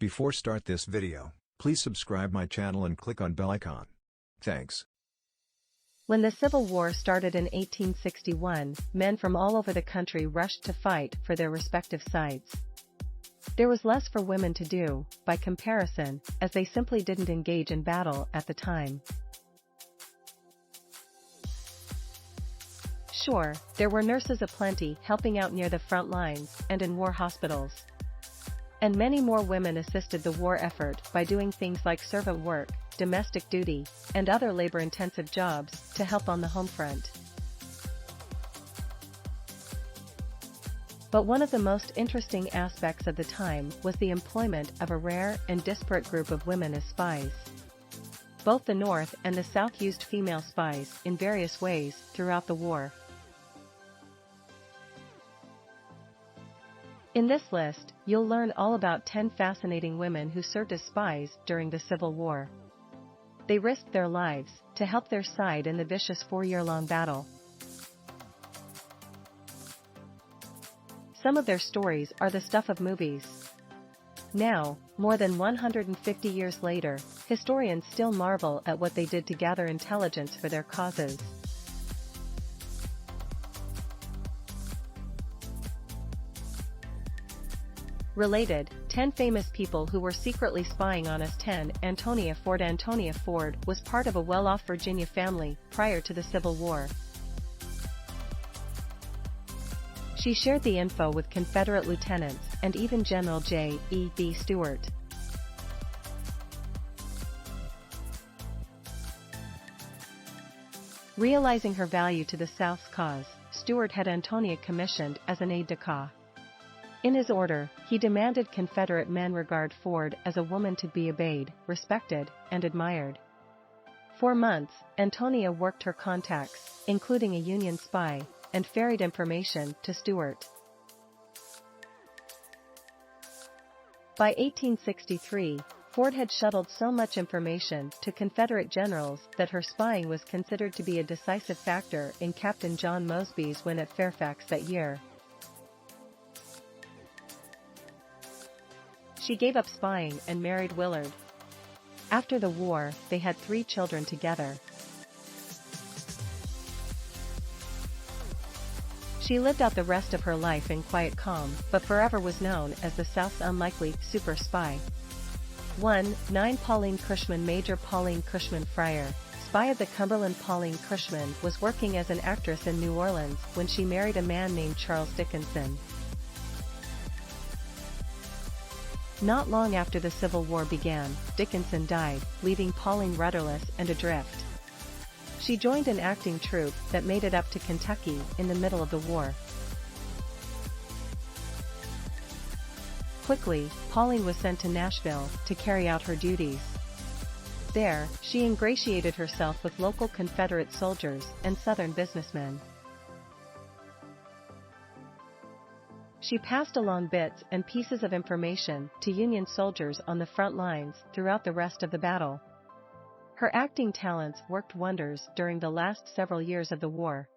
Before start this video, please subscribe my channel and click on bell icon. Thanks. When the Civil War started in 1861, men from all over the country rushed to fight for their respective sides. There was less for women to do, by comparison, as they simply didn't engage in battle at the time. Sure, there were nurses aplenty helping out near the front lines and in war hospitals. And many more women assisted the war effort by doing things like servant work, domestic duty, and other labor-intensive jobs to help on the home front. But one of the most interesting aspects of the time was the employment of a rare and disparate group of women as spies. Both the North and the South used female spies in various ways throughout the war. In this list, you'll learn all about 10 fascinating women who served as spies during the Civil War. They risked their lives to help their side in the vicious 4-year-long battle. Some of their stories are the stuff of movies. Now, more than 150 years later, historians still marvel at what they did to gather intelligence for their causes. Related, 10 famous people who were secretly spying on us. 10. Antonia Ford Antonia Ford was part of a well-off Virginia family prior to the Civil War. She shared the info with Confederate lieutenants and even General J.E.B. Stuart. Realizing her value to the South's cause, Stuart had Antonia commissioned as an aide-de-camp. In his order, he demanded Confederate men regard Ford as a woman to be obeyed, respected, and admired. For months, Antonia worked her contacts, including a Union spy, and ferried information to Stuart. By 1863, Ford had shuttled so much information to Confederate generals that her spying was considered to be a decisive factor in Captain John Mosby's win at Fairfax that year. She gave up spying and married Willard. After the war, they had 3 children together. She lived out the rest of her life in quiet calm, but forever was known as the South's unlikely super spy. 1. 9. Pauline Cushman. Major Pauline Cushman Fryer, spy of the Cumberland. Pauline Cushman was working as an actress in New Orleans when she married a man named Charles Dickinson. Not long after the Civil War began, Dickinson died, leaving Pauline rudderless and adrift. She joined an acting troupe that made it up to Kentucky in the middle of the war. Quickly, Pauline was sent to Nashville to carry out her duties. There, she ingratiated herself with local Confederate soldiers and Southern businessmen. She passed along bits and pieces of information to Union soldiers on the front lines throughout the rest of the battle. Her acting talents worked wonders during the last several years of the war.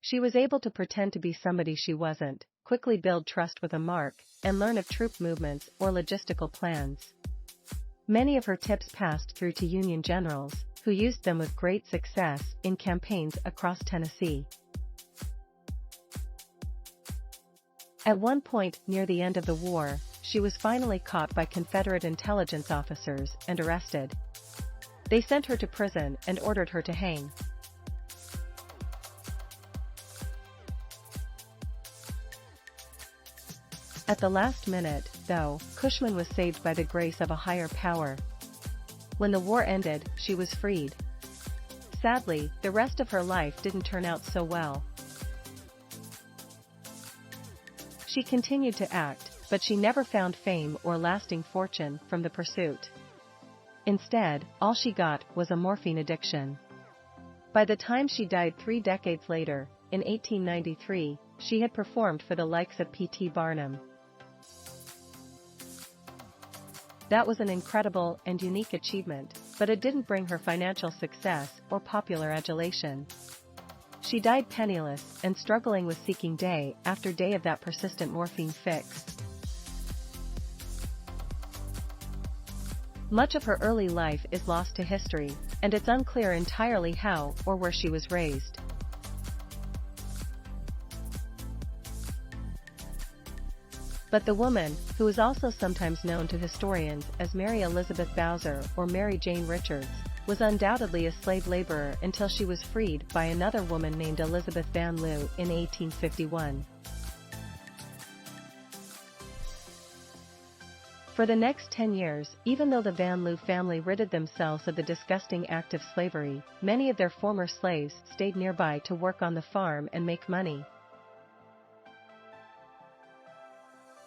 She was able to pretend to be somebody she wasn't, quickly build trust with a mark, and learn of troop movements or logistical plans. Many of her tips passed through to Union generals, who used them with great success in campaigns across Tennessee. At one point near the end of the war, she was finally caught by Confederate intelligence officers and arrested. They sent her to prison and ordered her to hang. At the last minute, though, Cushman was saved by the grace of a higher power. When the war ended, she was freed. Sadly, the rest of her life didn't turn out so well. She continued to act, but she never found fame or lasting fortune from the pursuit. Instead, all she got was a morphine addiction. By the time she died 3 decades later, in 1893, she had performed for the likes of P.T. Barnum. That was an incredible and unique achievement, but it didn't bring her financial success or popular adulation. She died penniless and struggling with seeking day after day of that persistent morphine fix. Much of her early life is lost to history, and it's unclear entirely how or where she was raised. But the woman, who is also sometimes known to historians as Mary Elizabeth Bowser or Mary Jane Richards, was undoubtedly a slave laborer until she was freed by another woman named Elizabeth Van Lew in 1851. For the next 10 years, even though the Van Lew family ridded themselves of the disgusting act of slavery, many of their former slaves stayed nearby to work on the farm and make money.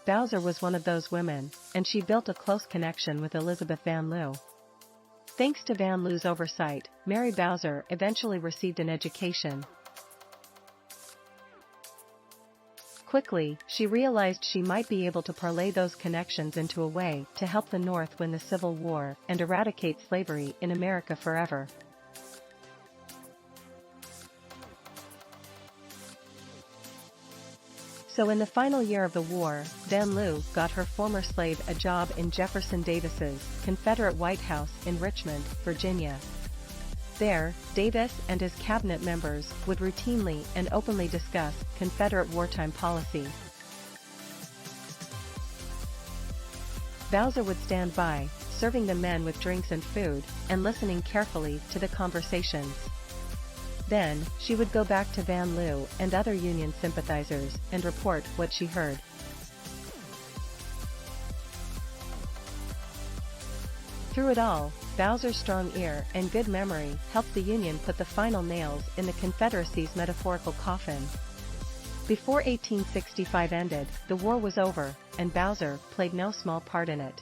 Bowser was one of those women, and she built a close connection with Elizabeth Van Lew. Thanks to Van Lew's oversight, Mary Bowser eventually received an education. Quickly, she realized she might be able to parlay those connections into a way to help the North win the Civil War and eradicate slavery in America forever. So in the final year of the war, Van Lew got her former slave a job in Jefferson Davis's Confederate White House in Richmond, Virginia. There, Davis and his cabinet members would routinely and openly discuss Confederate wartime policy. Bowser would stand by, serving the men with drinks and food, and listening carefully to the conversations. Then, she would go back to Van Lew and other Union sympathizers and report what she heard. Through it all, Bowser's strong ear and good memory helped the Union put the final nails in the Confederacy's metaphorical coffin. Before 1865 ended, the war was over, and Bowser played no small part in it.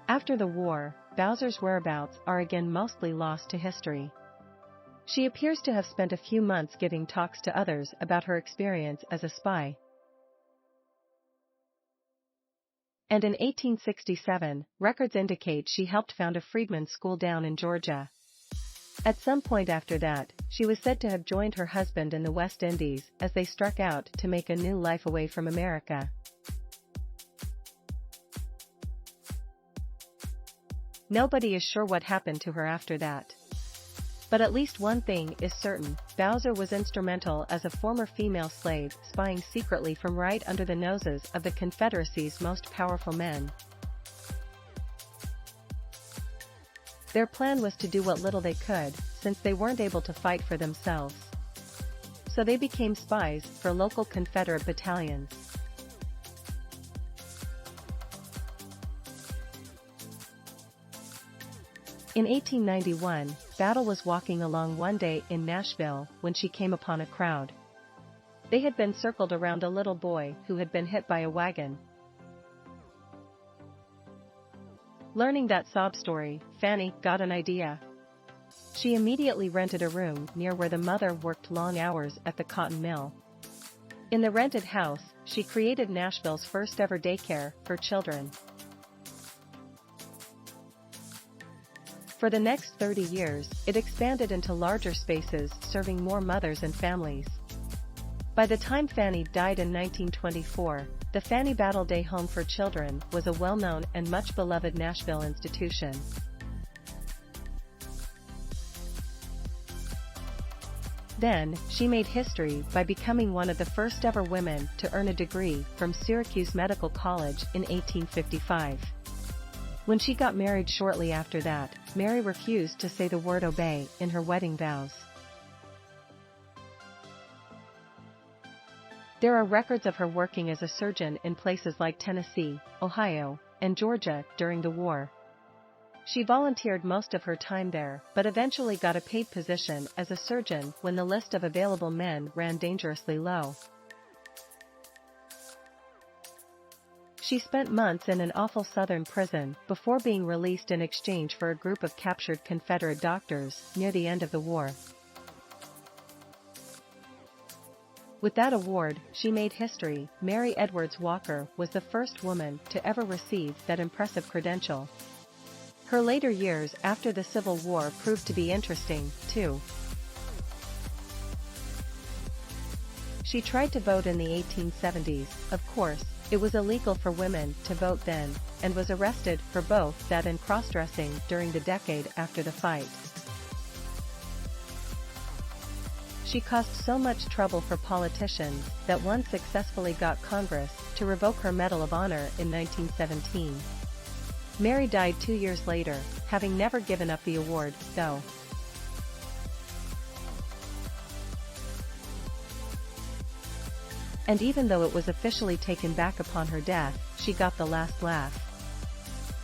After the war, Bowser's whereabouts are again mostly lost to history. She appears to have spent a few months giving talks to others about her experience as a spy. And in 1867, records indicate she helped found a freedmen's school down in Georgia. At some point after that, she was said to have joined her husband in the West Indies as they struck out to make a new life away from America. Nobody is sure what happened to her after that. But at least one thing is certain, Bowser was instrumental as a former female slave spying secretly from right under the noses of the Confederacy's most powerful men. Their plan was to do what little they could, since they weren't able to fight for themselves. So they became spies for local Confederate battalions. In 1891, Battle was walking along one day in Nashville when she came upon a crowd. They had been circled around a little boy who had been hit by a wagon. Learning that sob story, Fanny got an idea. She immediately rented a room near where the mother worked long hours at the cotton mill. In the rented house, she created Nashville's first ever daycare for children. For the next 30 years, it expanded into larger spaces serving more mothers and families. By the time Fanny died in 1924, the Fanny Battle Day Home for Children was a well-known and much-beloved Nashville institution. Then, she made history by becoming one of the first ever women to earn a degree from Syracuse Medical College in 1855. When she got married shortly after that, Mary refused to say the word obey in her wedding vows. There are records of her working as a surgeon in places like Tennessee, Ohio, and Georgia during the war. She volunteered most of her time there, but eventually got a paid position as a surgeon when the list of available men ran dangerously low. She spent months in an awful Southern prison before being released in exchange for a group of captured Confederate doctors near the end of the war. With that award, she made history. Mary Edwards Walker was the first woman to ever receive that impressive credential. Her later years after the Civil War proved to be interesting, too. She tried to vote in the 1870s, of course, it was illegal for women to vote then, and was arrested for both that and cross-dressing during the decade after the fight. She caused so much trouble for politicians that one successfully got Congress to revoke her Medal of Honor in 1917. Mary died 2 years later, having never given up the award, though. And even though it was officially taken back upon her death, she got the last laugh.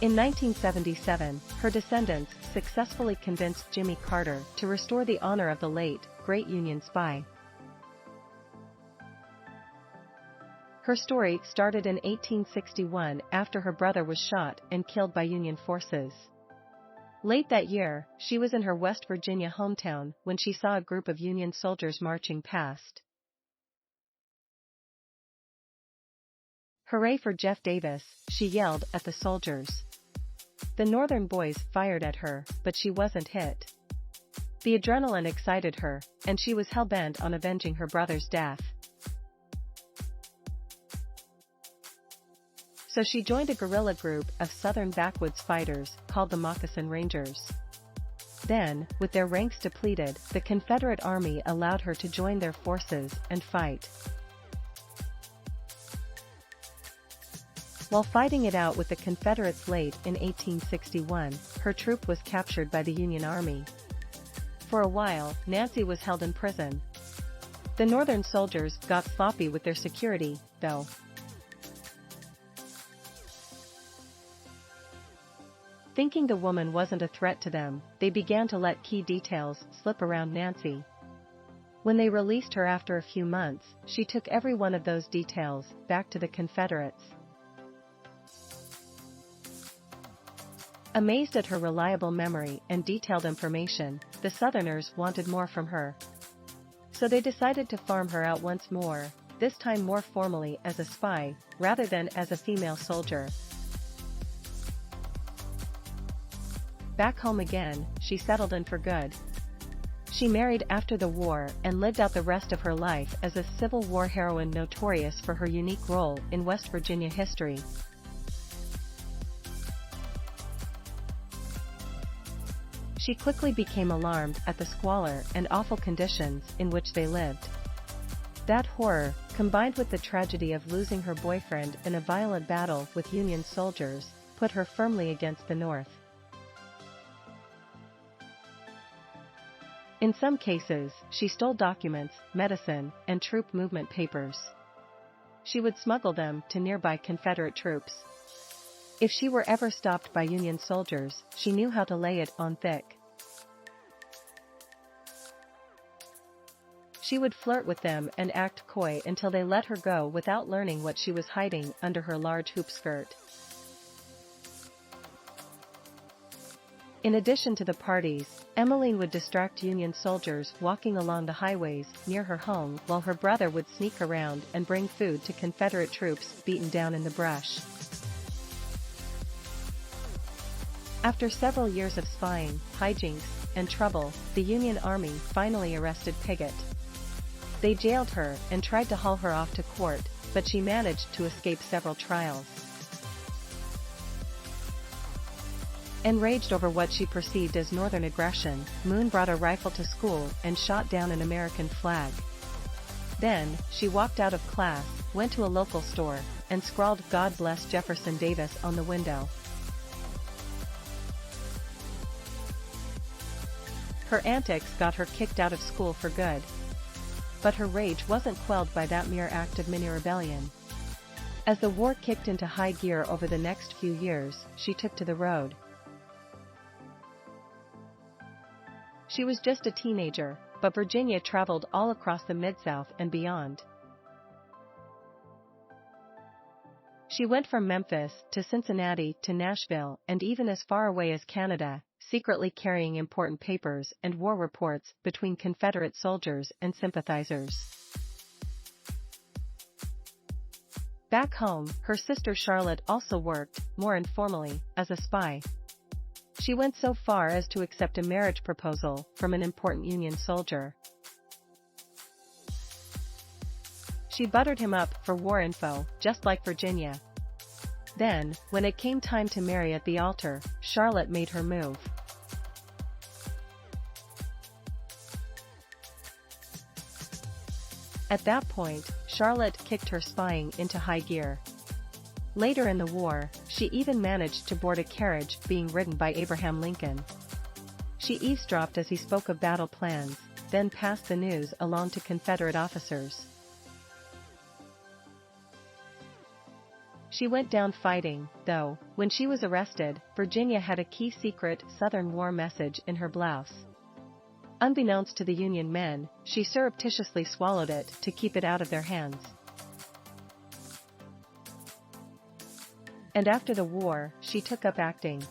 In 1977, her descendants successfully convinced Jimmy Carter to restore the honor of the late, great Union spy. Her story started in 1861 after her brother was shot and killed by Union forces. Late that year, she was in her West Virginia hometown when she saw a group of Union soldiers marching past. "Hooray for Jeff Davis," she yelled at the soldiers. The Northern boys fired at her, but she wasn't hit. The adrenaline excited her, and she was hell-bent on avenging her brother's death. So she joined a guerrilla group of Southern backwoods fighters called the Moccasin Rangers. Then, with their ranks depleted, the Confederate Army allowed her to join their forces and fight. While fighting it out with the Confederates late in 1861, her troop was captured by the Union Army. For a while, Nancy was held in prison. The Northern soldiers got sloppy with their security, though. Thinking the woman wasn't a threat to them, they began to let key details slip around Nancy. When they released her after a few months, she took every one of those details back to the Confederates. Amazed at her reliable memory and detailed information, the Southerners wanted more from her. So they decided to farm her out once more, this time more formally as a spy, rather than as a female soldier. Back home again, she settled in for good. She married after the war and lived out the rest of her life as a Civil War heroine notorious for her unique role in West Virginia history. She quickly became alarmed at the squalor and awful conditions in which they lived. That horror, combined with the tragedy of losing her boyfriend in a violent battle with Union soldiers, put her firmly against the North. In some cases, she stole documents, medicine, and troop movement papers. She would smuggle them to nearby Confederate troops. If she were ever stopped by Union soldiers, she knew how to lay it on thick. She would flirt with them and act coy until they let her go without learning what she was hiding under her large hoop skirt. In addition to the parties, Emmeline would distract Union soldiers walking along the highways near her home while her brother would sneak around and bring food to Confederate troops beaten down in the brush. After several years of spying, hijinks, and trouble, the Union Army finally arrested Piggott. They jailed her and tried to haul her off to court, but she managed to escape several trials. Enraged over what she perceived as Northern aggression, Moon brought a rifle to school and shot down an American flag. Then, she walked out of class, went to a local store, and scrawled "God bless Jefferson Davis" on the window. Her antics got her kicked out of school for good. But her rage wasn't quelled by that mere act of mini rebellion. As the war kicked into high gear over the next few years, she took to the road. She was just a teenager, but Virginia traveled all across the Mid-South and beyond. She went from Memphis to Cincinnati to Nashville and even as far away as Canada, secretly carrying important papers and war reports between Confederate soldiers and sympathizers. Back home, her sister Charlotte also worked, more informally, as a spy. She went so far as to accept a marriage proposal from an important Union soldier. She buttered him up for war info, just like Virginia. Then, when it came time to marry at the altar, Charlotte made her move. At that point, Charlotte kicked her spying into high gear. Later in the war, she even managed to board a carriage being ridden by Abraham Lincoln. She eavesdropped as he spoke of battle plans, then passed the news along to Confederate officers. She went down fighting, though. When she was arrested, Virginia had a key secret Southern war message in her blouse. Unbeknownst to the Union men, she surreptitiously swallowed it to keep it out of their hands. And after the war, she took up acting.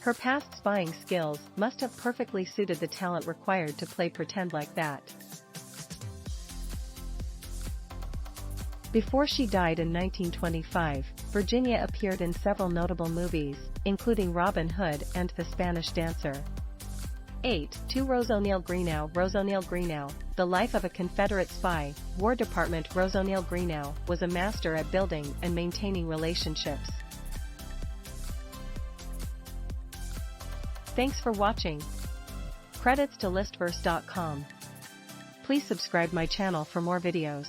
Her past spying skills must have perfectly suited the talent required to play pretend like that. Before she died in 1925, Virginia appeared in several notable movies, including Robin Hood and The Spanish Dancer. 8. To Rose O'Neal Greenough. Rose O'Neal Greenough, the life of a Confederate spy, War Department. Rose O'Neal Greenough was a master at building and maintaining relationships. Thanks for watching. Credits to listverse.com. Please subscribe my channel for more videos.